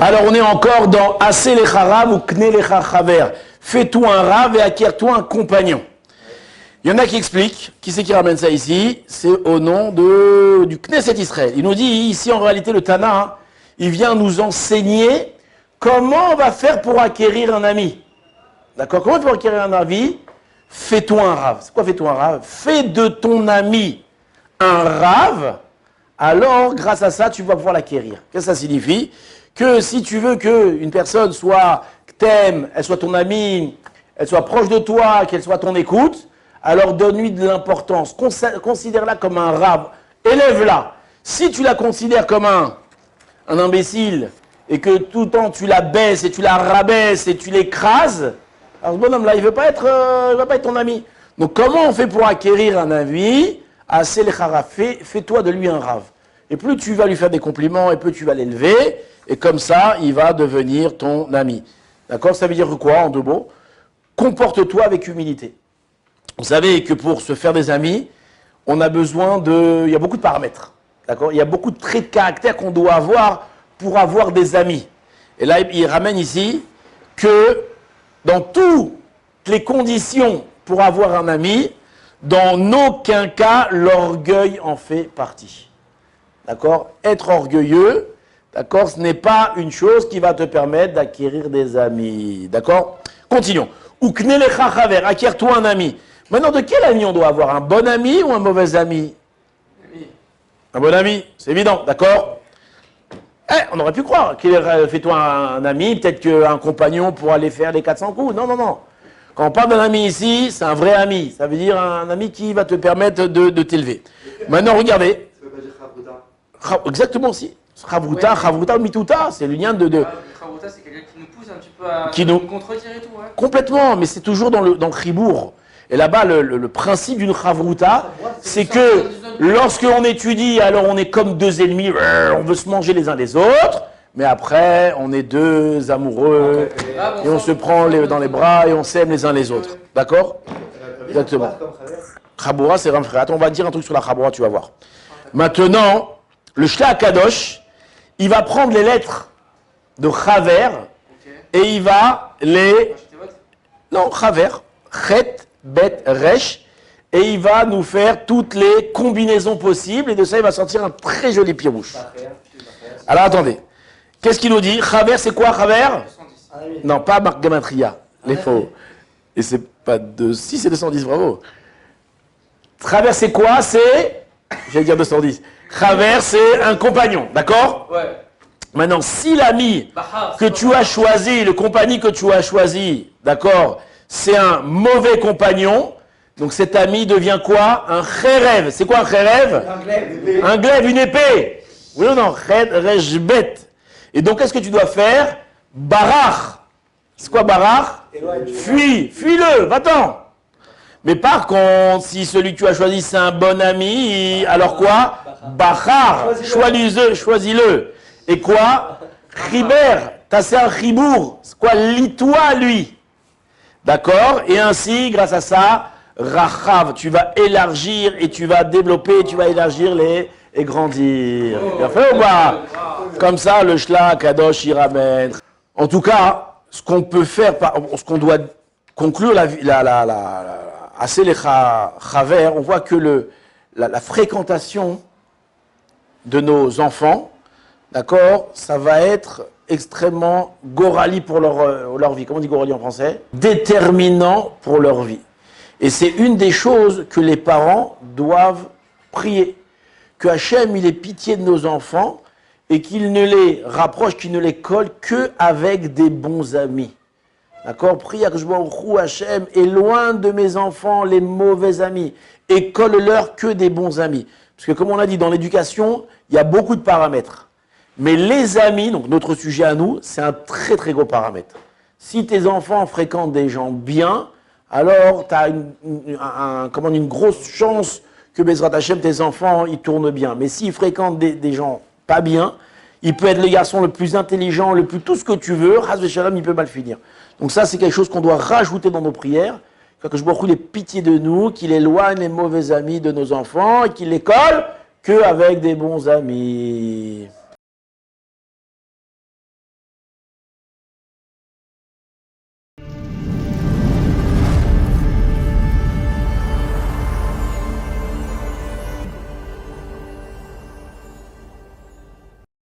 Alors on est encore dans Assez lecha rav ou Kne lecha chaver. Fais-toi un rav et acquiers-toi un compagnon. Il y en a qui expliquent, qui c'est qui ramène ça ici? C'est au nom du Knesset Israël. Il nous dit ici en réalité le Tana, hein, il vient nous enseigner comment on va faire pour acquérir un ami. D'accord? Comment pour acquérir un ami? Fais-toi un rav. C'est quoi fais-toi un rav? Fais de ton ami un rav, alors grâce à ça tu vas pouvoir l'acquérir. Qu'est-ce que ça signifie? Que si tu veux qu'une personne soit t'aime, elle soit ton amie, elle soit proche de toi, qu'elle soit ton écoute, alors donne-lui de l'importance. Considère-la comme un rav. Élève-la. Si tu la considères comme un imbécile et que tout le temps tu la baisses et tu la rabaisses et tu l'écrases, alors ce bonhomme-là, il ne va pas être ton ami. Donc comment on fait pour acquérir un ami? Assez lecha rav. Fais-toi de lui un rav. Et plus tu vas lui faire des compliments et plus tu vas l'élever, et comme ça, il va devenir ton ami. D'accord? Ça veut dire quoi en deux mots? Comporte-toi avec humilité. Vous savez que pour se faire des amis, on a besoin de... Il y a beaucoup de paramètres. D'accord? Il y a beaucoup de traits de caractère qu'on doit avoir pour avoir des amis. Et là, il ramène ici que dans toutes les conditions pour avoir un ami, dans aucun cas, l'orgueil en fait partie. D'accord? Être orgueilleux, d'accord, ce n'est pas une chose qui va te permettre d'acquérir des amis. D'accord? Continuons. Ou Kne lecha chaver, acquiers-toi un ami. Maintenant, de quel ami on doit avoir? Un bon ami ou un mauvais ami? Un bon ami, c'est évident, d'accord? On aurait pu croire qu'il fais-toi un ami, peut-être qu'un compagnon pour aller faire les 400 coups. Non, non, non. Quand on parle d'un ami ici, c'est un vrai ami. Ça veut dire un ami qui va te permettre de t'élever. Maintenant, regardez. Ça veut pas dire chavruta. Exactement aussi. Chavruta, chavruta ou mituta, c'est le lien de... Chavruta, c'est quelqu'un qui nous pousse un petit peu à nous contredire et tout. Ouais. Complètement, mais c'est toujours dans le chibour. Et là-bas, le principe d'une chavruta, c'est que lorsqu'on étudie, alors on est comme deux ennemis, on veut se manger les uns les autres, mais après, on est deux amoureux, et on se prend dans les bras et on s'aime les uns les autres. D'accord? Exactement. Chaboura, c'est un frère. Attends, on va dire un truc sur la chaboura, tu vas voir. Maintenant, le Shla Kadosh, il va prendre les lettres de chaver, et il va les... Non, chaver, chet, bet, resh, et il va nous faire toutes les combinaisons possibles, et de ça, il va sortir un très joli pirouche. Alors, attendez. Qu'est-ce qu'il nous dit? Chaver, c'est quoi, chaver? Non, pas Marc Gamatria, les faux. Et c'est pas de... Si, c'est 210, bravo. Chaver, c'est quoi? C'est... J'allais dire 210. Chaver, c'est un compagnon, d'accord? Ouais. Maintenant, si l'ami que tu as choisi, le compagnon que tu as choisi, d'accord, c'est un mauvais compagnon, donc cet ami devient quoi? Un khérev. C'est quoi un khérev? Un glaive, une épée. Oui ou non? Rejbet. Et donc, qu'est-ce que tu dois faire? Barach. C'est quoi barach? Fuis. Fuis-le, va-t'en. Mais par contre, si celui que tu as choisi, c'est un bon ami, alors quoi? Bachar. Choisis-le. Et quoi? Chiber. C'est un chibour. C'est quoi? Lis-toi, lui. D'accord? Et ainsi, grâce à ça, Rachav, tu vas élargir et tu vas développer, tu vas élargir et grandir. Bien fait ou pas? Comme ça, le Shla Kadosh, il ramène. En tout cas, ce qu'on peut faire, ce qu'on doit conclure Assez lecha chaver, on voit que la fréquentation de nos enfants, d'accord, ça va être extrêmement gorali pour leur vie. Comment on dit gorali en français? Déterminant pour leur vie. Et c'est une des choses que les parents doivent prier. Que Hachem, il ait pitié de nos enfants et qu'il ne les rapproche, qu'il ne les colle qu'avec des bons amis. D'accord? Prie Hachem, et loin de mes enfants les mauvais amis. Et colle-leur que des bons amis. Parce que comme on a dit, dans l'éducation, il y a beaucoup de paramètres. Mais les amis, donc notre sujet à nous, c'est un très très gros paramètre. Si tes enfants fréquentent des gens bien, alors tu as une grosse chance que Bezrat Hachem, tes enfants, ils tournent bien. Mais s'ils fréquentent des gens pas bien, il peut être le garçon le plus intelligent, le plus tout ce que tu veux, Chas Shalom, il peut mal finir. Donc ça, c'est quelque chose qu'on doit rajouter dans nos prières, que je beaucoup les pitiés de nous, qu'il éloigne les mauvais amis de nos enfants et qu'il les colle qu'avec des bons amis.